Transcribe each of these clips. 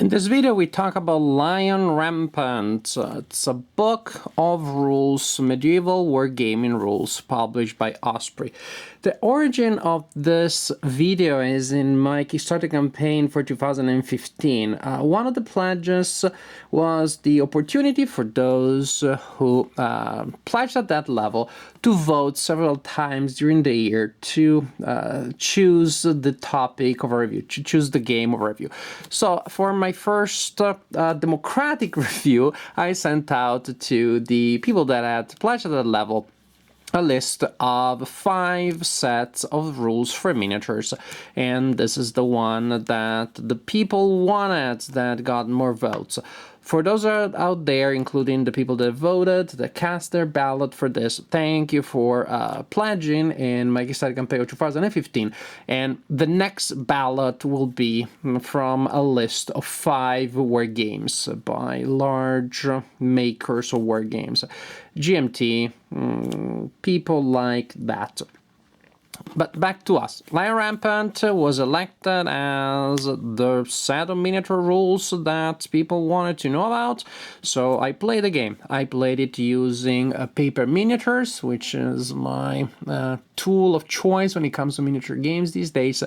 In this video, we talk about Lion Rampant. It's a book of rules, medieval wargaming rules, published by Osprey. The origin of this video is in my Kickstarter campaign for 2015. One of the pledges was the opportunity for those who pledged at that level to vote several times during the year to choose the topic of a review, to choose the game of review. So for my first democratic review, I sent out to the people that had pledged at that level a list of 5 sets of rules for miniatures, and this is the one that the people wanted that got more votes. For those out there, including the people that voted, that cast their ballot for this, thank you for pledging in my Kickstarter campaign of 2015. And the next ballot will be from a list of 5 war games by large makers of war games. GMT, people like that. But back to us. Lion Rampant was elected as the set of miniature rules that people wanted to know about, so I played the game. I played it using paper miniatures, which is my tool of choice when it comes to miniature games these days.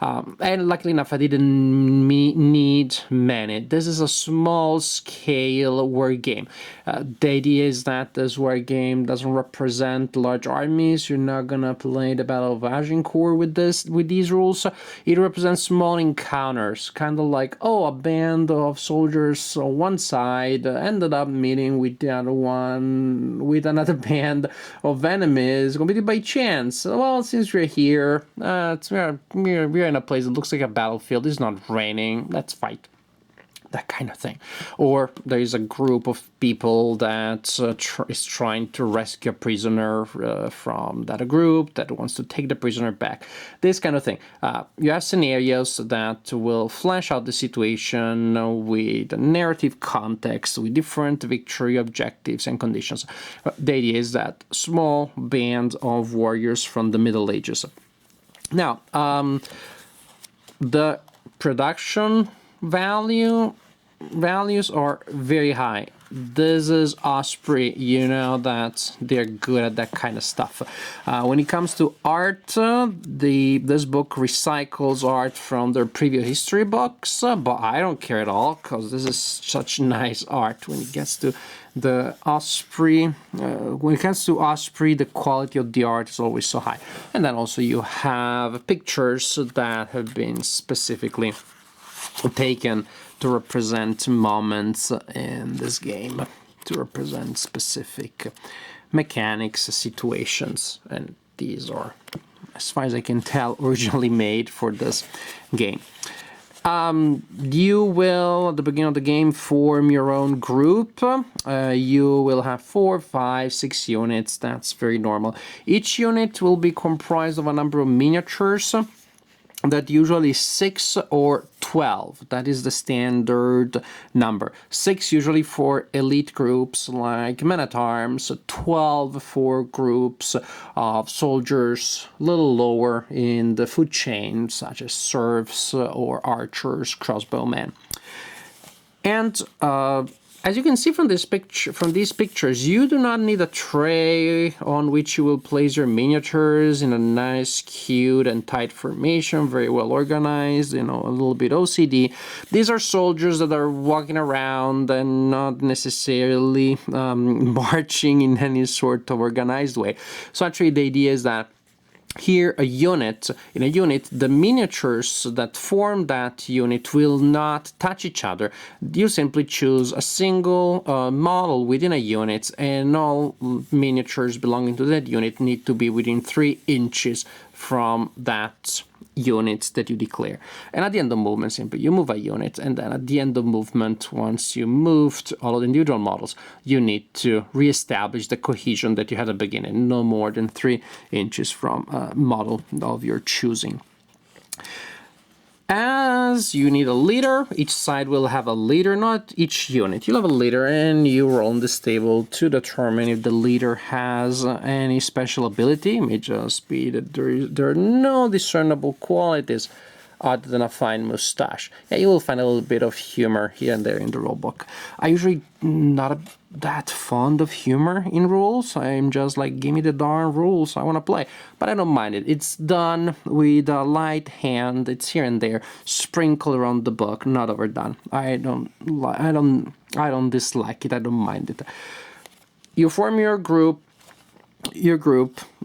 And luckily enough, I didn't need many. This is a small-scale war game. The idea is that this war game doesn't represent large armies. You're not gonna play the Battle of Agincourt with these rules. It represents small encounters, kind of like, oh, a band of soldiers on one side ended up meeting with the other one, with another band of enemies, completely by chance. Well, since we're here, we're in a place that looks like a battlefield. It's not raining. Let's fight. That kind of thing. Or there is a group of people that is trying to rescue a prisoner from that group that wants to take the prisoner back. This kind of thing. You have scenarios that will flesh out the situation with a narrative context, with different victory objectives and conditions. The idea is that small band of warriors from the Middle Ages. Now, the production values are very high. This is Osprey, you know that they're good at that kind of stuff. When it comes to art, this book recycles art from their previous history books, but I don't care at all because this is such nice art. When it gets to the Osprey, the quality of the art is always so high. And then also you have pictures that have been specifically taken to represent moments in this game, to represent specific mechanics, situations, and these are, as far as I can tell, originally made for this game. You will, at the beginning of the game, form your own group. You will have 4, 5, 6 units. That's very normal. Each unit will be comprised of a number of miniatures. That usually 6 or 12. That is the standard number. 6 usually for elite groups like men-at-arms, 12 for groups of soldiers a little lower in the food chain, such as serfs or archers, crossbowmen. And as you can see from these pictures, you do not need a tray on which you will place your miniatures in a nice, cute, and tight formation, very well organized, you know, a little bit OCD. These are soldiers that are walking around and not necessarily marching in any sort of organized way. So actually, the idea is that here, in a unit, the miniatures that form that unit will not touch each other. You simply choose a single model within a unit, and all miniatures belonging to that unit need to be within 3 inches from that unit that you declare. And at the end of movement, simply you move a unit, and then at the end of movement, once you moved all of the individual models, you need to reestablish the cohesion that you had at the beginning, no more than 3 inches from a model of your choosing. As you need a leader, each side will have a leader, not each unit. You'll have a leader, and you roll on this table to determine if the leader has any special ability. It may just be that there are no discernible qualities other than a fine mustache. Yeah, you will find a little bit of humor here and there in the rulebook. I usually not that fond of humor in rules. I'm just like, give me the darn rules, I want to play. But I don't mind it. It's done with a light hand. It's here and there, sprinkled around the book, not overdone. I don't dislike it. I don't mind it. You form your group,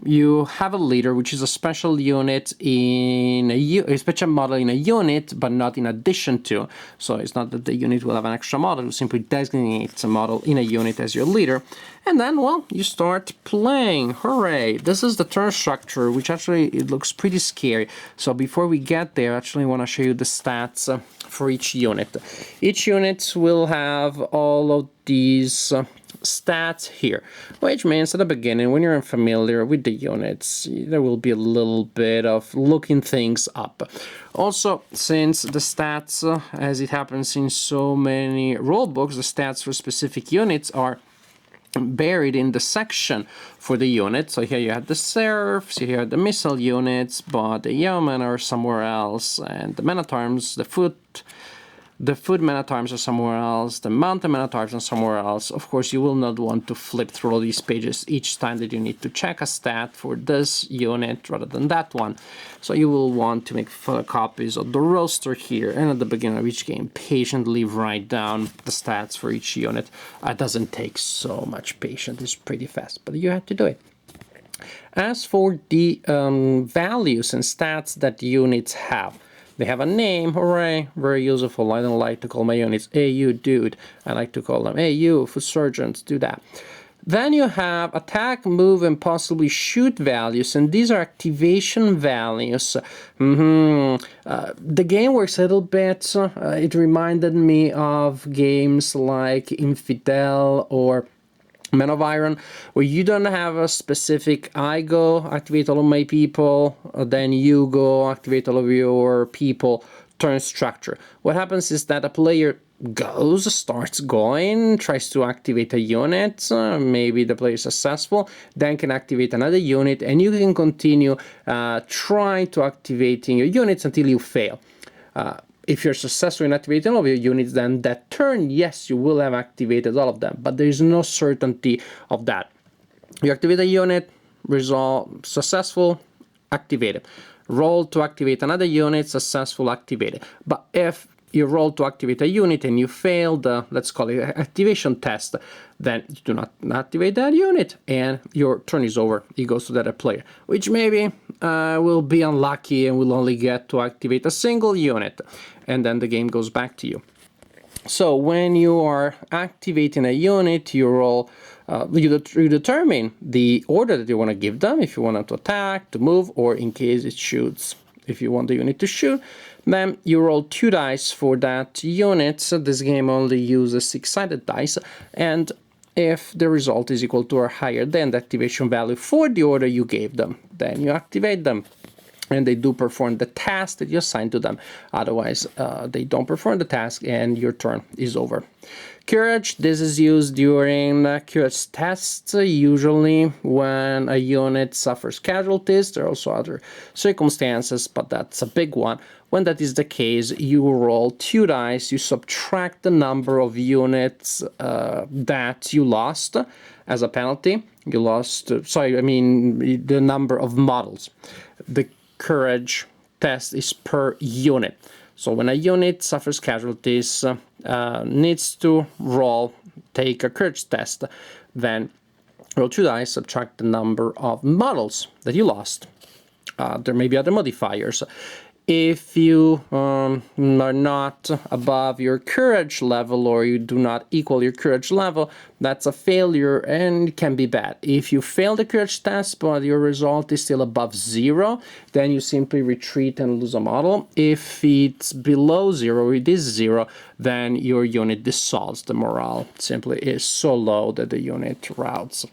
you have a leader, which is a special unit in a special model in a unit, but not in addition to. So it's not that the unit will have an extra model, you simply designate a model in a unit as your leader. And then, well, you start playing. Hooray! This is the turn structure, which actually, it looks pretty scary. So before we get there, I actually want to show you the stats for each unit. Each unit will have all of these stats here, which means at the beginning, when you're unfamiliar with the units, there will be a little bit of looking things up. Also, since the stats, as it happens in so many rule books, the stats for specific units are buried in the section for the unit. So here you have the serfs, here you have the missile units, but the yeomen are somewhere else, and the men-at-arms, the foot men-at-arms are somewhere else, the mounted men-at-arms are somewhere else. Of course, you will not want to flip through all these pages each time that you need to check a stat for this unit rather than that one. So you will want to make photocopies of the roster here, and at the beginning of each game, patiently write down the stats for each unit. It doesn't take so much patience, it's pretty fast, but you have to do it. As for the values and stats that units have, they have a name, hooray, very useful. I don't like to call my units, hey you dude. I like to call them, hey you, foot surgeons, do that. Then you have attack, move, and possibly shoot values, and these are activation values. The game works a little bit, it reminded me of games like Infidel or Men of Iron, where you don't have a specific I go activate all of my people, then you go activate all of your people turn structure. What happens is that a player starts going, tries to activate a unit, maybe the player is successful, then can activate another unit, and you can continue trying to activating your units until you fail. If you're successful in activating all of your units, then that turn, yes, you will have activated all of them, but there is no certainty of that. You activate a unit, result successful, activated. Roll to activate another unit, successful, activated. But if you roll to activate a unit and you fail the, let's call it activation test, then you do not activate that unit and your turn is over. It goes to the other player, which maybe will be unlucky and will only get to activate a single unit, and then the game goes back to you. So when you are activating a unit, you roll, you determine the order that you want to give them, if you want them to attack, to move, or in case it shoots. If you want the unit to shoot, then you roll 2 dice for that unit. So this game only uses 6-sided dice, and if the result is equal to or higher than the activation value for the order you gave them, then you activate them, and they do perform the task that you assigned to them. Otherwise, they don't perform the task and your turn is over. Courage, this is used during courage tests, usually when a unit suffers casualties. There are also other circumstances, but that's a big one. When that is the case, you roll 2 dice, you subtract the number of units that you lost as a penalty. You lost, the number of models. The courage test is per unit. So when a unit suffers casualties, needs to take a courage test, then roll 2 dice, subtract the number of models that you lost. There may be other modifiers. If you are not above your courage level, or you do not equal your courage level, that's a failure and it can be bad. If you fail the courage test but your result is still above 0, then you simply retreat and lose a model. If it's below 0, it is 0, then your unit dissolves. The morale simply is so low that the unit routes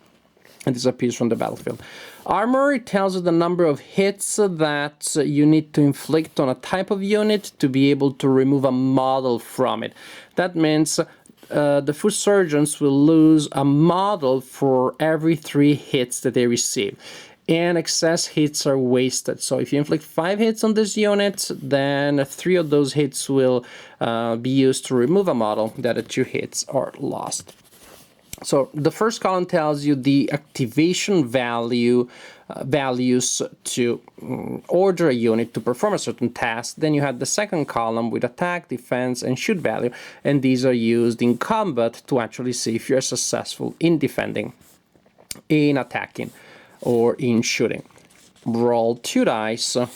and disappears from the battlefield. Armor, it tells you the number of hits that you need to inflict on a type of unit to be able to remove a model from it. That means the foot surgeons will lose a model for every 3 hits that they receive. and excess hits are wasted. So if you inflict 5 hits on this unit, then 3 of those hits will be used to remove a model. The other 2 hits are lost. So the first column tells you the activation values to order a unit to perform a certain task. Then you have the second column with attack, defense, and shoot value, and these are used in combat to actually see if you're successful in defending, in attacking, or in shooting. Roll 2 dice, no,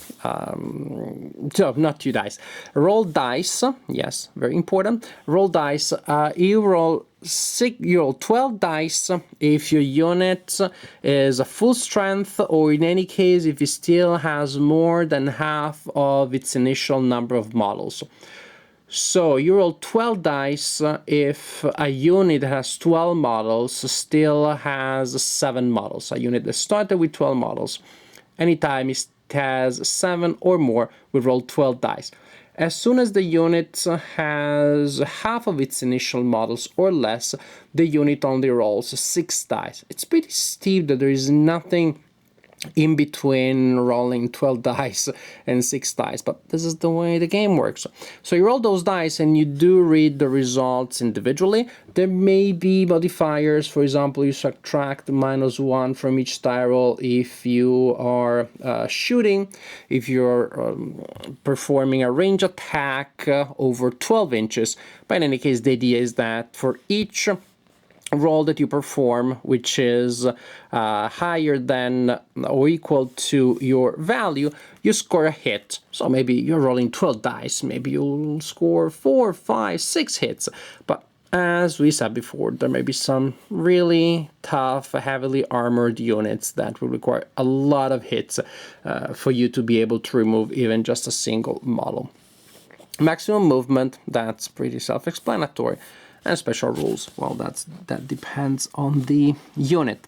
not 2 dice, roll dice, yes, very important, roll dice, you roll 12 dice if your unit is a full strength, or in any case if it still has more than half of its initial number of models. So you roll 12 dice if a unit that has 12 models still has 7 models. A unit that started with 12 models, anytime it has 7 or more, we roll 12 dice. As soon as the unit has half of its initial models or less, the unit only rolls 6 dice. It's pretty steep that there is nothing in between rolling 12 dice and 6 dice, but this is the way the game works. So you roll those dice and you do read the results individually. There may be modifiers. For example, you subtract -1 from each die roll if you are shooting, if you're performing a range attack over 12 inches. But in any case, the idea is that for each roll that you perform, which is higher than or equal to your value, you score a hit. So maybe you're rolling 12 dice, maybe you'll score 4, 5, 6 hits. But as we said before, there may be some really tough, heavily armored units that will require a lot of hits for you to be able to remove even just a single model. Maximum movement, that's pretty self-explanatory. And special rules, well, that depends on the unit.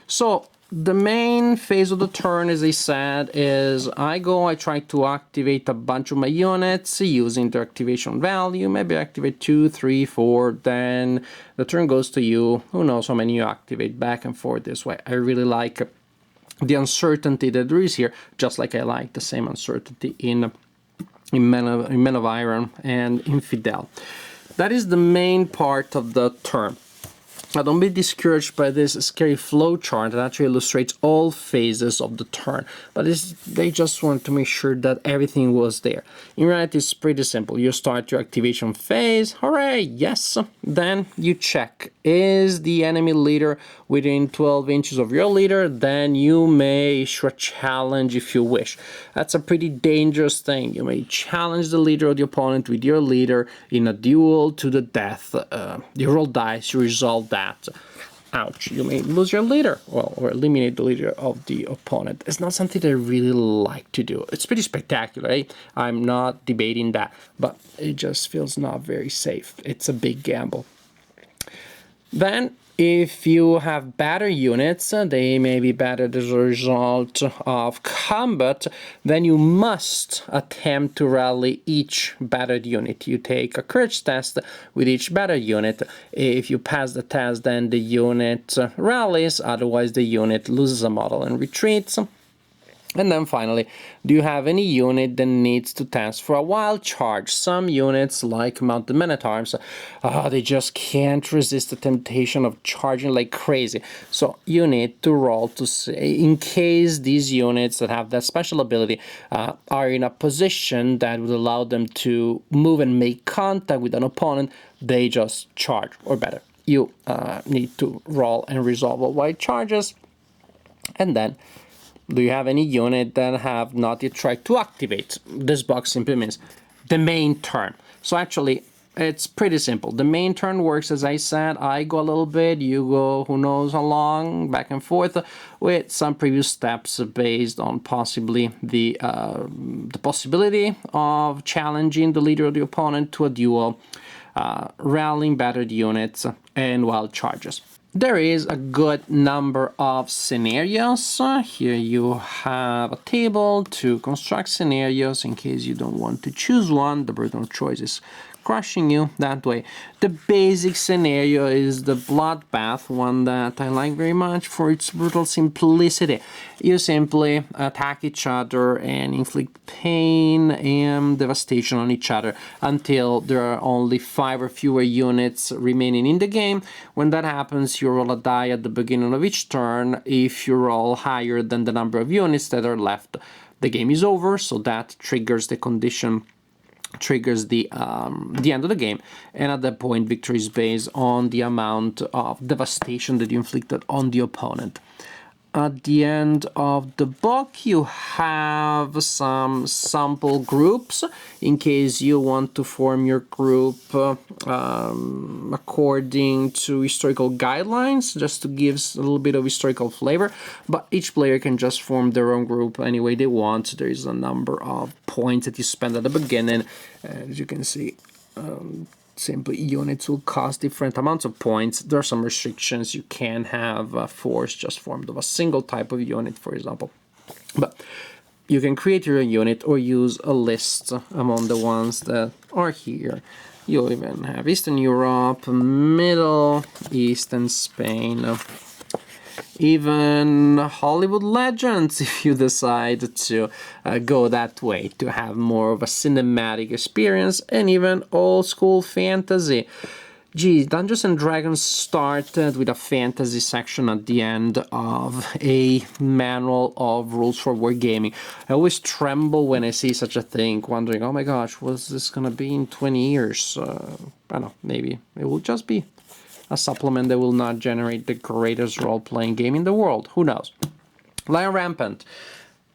So the main phase of the turn, as I said, is I try to activate a bunch of my units using their activation value. Maybe I activate 2, 3, 4, then the turn goes to you. Who knows how many you activate, back and forth this way. I really like the uncertainty that there is here, just like I like the same uncertainty in Men of Iron and Infidel. That is the main part of the turn. Now, don't be discouraged by this scary flow chart that actually illustrates all phases of the turn. But they just want to make sure that everything was there. In reality, it's pretty simple. You start your activation phase. Hooray, yes. Then you check. Is the enemy leader within 12 inches of your leader? Then you may issue a challenge if you wish. That's a pretty dangerous thing. You may challenge the leader of the opponent with your leader in a duel to the death. You roll dice, you resolve that. Ouch, you may lose your leader, well, or eliminate the leader of the opponent. It's not something that I really like to do. It's pretty spectacular, eh? I'm not debating that, but it just feels not very safe. It's a big gamble. Then, if you have battered units, they may be battered as a result of combat, then you must attempt to rally each battered unit. You take a courage test with each battered unit. If you pass the test, then the unit rallies, otherwise the unit loses a model and retreats. And then finally, do you have any unit that needs to test for a wild charge? Some units, like mounted men-at-arms, they just can't resist the temptation of charging like crazy. So you need to roll to see, in case these units that have that special ability are in a position that would allow them to move and make contact with an opponent, they just charge, or better, you need to roll and resolve all wild charges. And then, do you have any unit that have not yet tried to activate? This box simply means the main turn. So actually, it's pretty simple. The main turn works as I said. I go a little bit, you go who knows how long, back and forth, with some previous steps based on possibly the possibility of challenging the leader of the opponent to a duel, rallying battered units, and wild charges. There is a good number of scenarios. Here you have a table to construct scenarios in case you don't want to choose one. The burden of choice is crushing you that way. The basic scenario is the bloodbath, one that I like very much for its brutal simplicity. You simply attack each other and inflict pain and devastation on each other until there are only 5 or fewer units remaining in the game. When that happens, you roll a die at the beginning of each turn. If you roll higher than the number of units that are left, the game is over, so that triggers the condition, triggers the end of the game, and at that point victory is based on the amount of devastation that you inflicted on the opponent. At the end of the book, you have some sample groups in case you want to form your group according to historical guidelines, just to give a little bit of historical flavor. But each player can just form their own group any way they want. There is a number of points that you spend at the beginning. As you can see, simply units will cost different amounts of points. There are some restrictions. You can have a force just formed of a single type of unit, for example. But you can create your own unit or use a list among the ones that are here. You even have Eastern Europe, Middle East and Spain. Even Hollywood legends, if you decide to go that way, to have more of a cinematic experience, and even old school fantasy. Gee, Dungeons and Dragons started with a fantasy section at the end of a manual of rules for wargaming. I always tremble when I see such a thing, wondering, oh my gosh, what's this gonna be in 20 years? I don't know, maybe it will just be a supplement that will not generate the greatest role-playing game in the world. Who knows? Lion Rampant.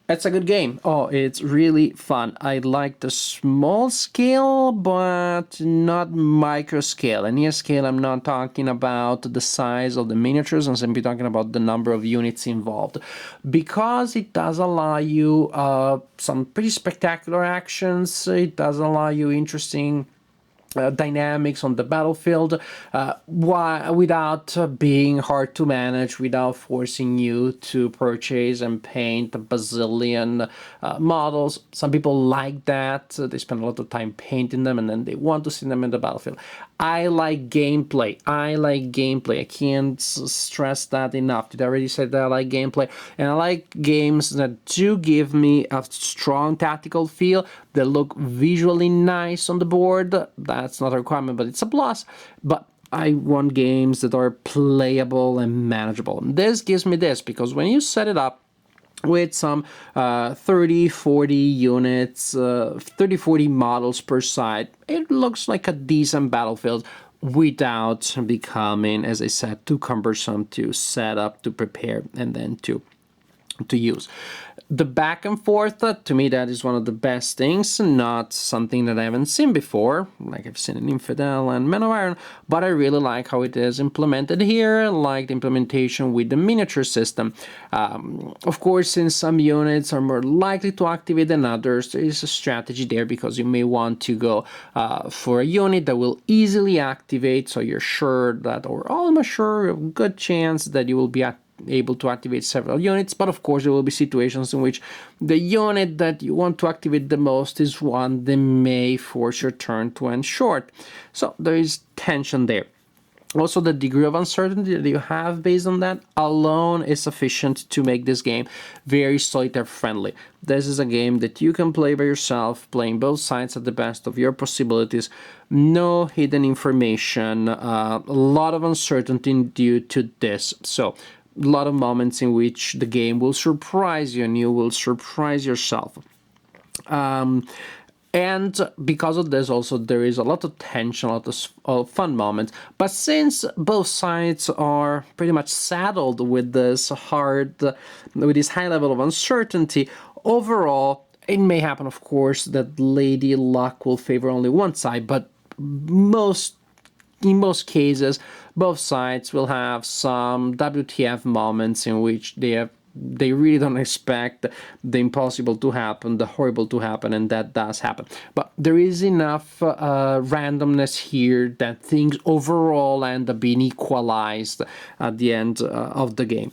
It's a good game. Oh, it's really fun. I like the small scale, but not micro scale. And here scale, I'm not talking about the size of the miniatures. I'm simply talking about the number of units involved. Because it does allow you some pretty spectacular actions. It does allow you interesting dynamics on the battlefield without being hard to manage, without forcing you to purchase and paint a bazillion models. Some people like that. They spend a lot of time painting them and then they want to see them in the battlefield. I like gameplay. I can't stress that enough. Did I already say that I like gameplay? And I like games that do give me a strong tactical feel, that look visually nice on the board. That's not a requirement, but it's a plus. But I want games that are playable and manageable. And this gives me this, because when you set it up with some 30, 40 units, 30, 40 models per side, it looks like a decent battlefield without becoming, as I said, too cumbersome to set up, to prepare, and then to use. The back and forth, to me, that is one of the best things, not something that I haven't seen before, like I've seen in Infidel and Men of Iron, but I really like how it is implemented here. I like the implementation with the miniature system. Of course, since some units are more likely to activate than others, there is a strategy there, because you may want to go for a unit that will easily activate, so you're sure that, or almost sure, a good chance that you will be able to activate several units. But of course there will be situations in which the unit that you want to activate the most is one that may force your turn to end short. So there is tension there. Also, the degree of uncertainty that you have based on that alone is sufficient to make this game very solitaire friendly. This is a game that you can play by yourself, playing both sides at the best of your possibilities. No hidden information, a lot of uncertainty due to this. So a lot of moments in which the game will surprise you and you will surprise yourself. And because of this, also, there is a lot of tension, a lot of fun moments. But since both sides are pretty much saddled with this with this high level of uncertainty, overall, it may happen, of course, that Lady Luck will favor only one side, but in most cases, both sides will have some WTF moments in which they really don't expect the impossible to happen, the horrible to happen, and that does happen. But there is enough randomness here that things overall end up being equalized at the end of the game.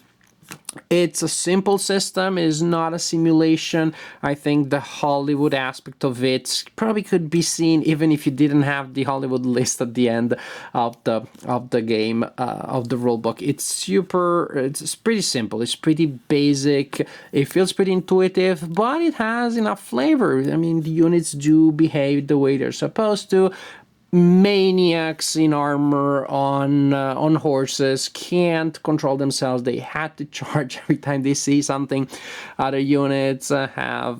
It's a simple system, it is not a simulation. I think the Hollywood aspect of it probably could be seen even if you didn't have the Hollywood list at the end of the game, of the rulebook. It's pretty simple, it's pretty basic, it feels pretty intuitive, but it has enough flavor. I mean, the units do behave the way they're supposed to. Maniacs in armor on horses can't control themselves. They had to charge every time they see something. Other units are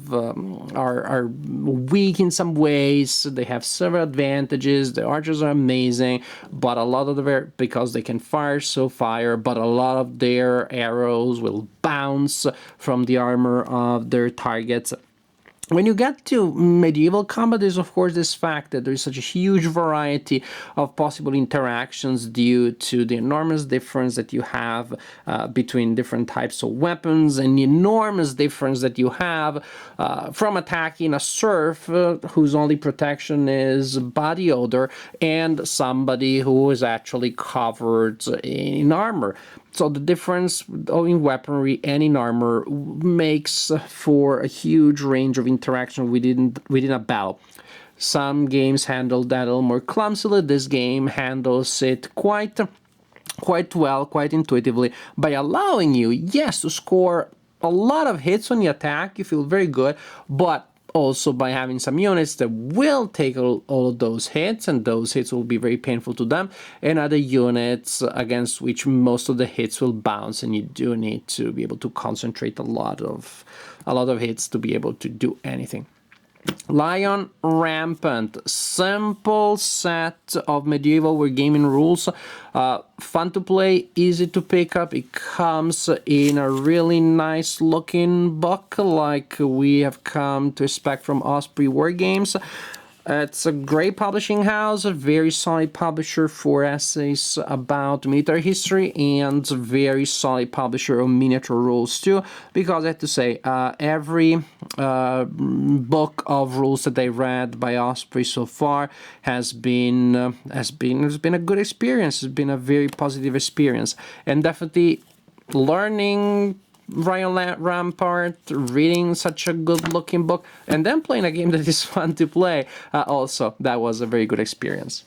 weak in some ways. They have several advantages. The archers are amazing, but a lot of their, because they can fire but a lot of their arrows will bounce from the armor of their targets. When you get to medieval combat, there's of course this fact that there's such a huge variety of possible interactions due to the enormous difference that you have between different types of weapons, and the enormous difference that you have from attacking a serf whose only protection is body odor, and somebody who is actually covered in armor. So the difference in weaponry and in armor makes for a huge range of interaction within a battle. Some games handle that a little more clumsily. This game handles it quite well, quite intuitively, by allowing you, yes, to score a lot of hits on the attack. You feel very good, but also by having some units that will take all of those hits, and those hits will be very painful to them, and other units against which most of the hits will bounce, and you do need to be able to concentrate a lot of hits to be able to do anything. Lion Rampant, simple set of medieval wargaming rules, fun to play, easy to pick up. It comes in a really nice looking book like we have come to expect from Osprey Wargames. It's a great publishing house, a very solid publisher for essays about military history, and a very solid publisher of miniature rules too, because I have to say, every book of rules that I read by Osprey so far has been a good experience. It's been a very positive experience, and definitely learning Rampart, reading such a good-looking book, and then playing a game that is fun to play. Also, that was a very good experience.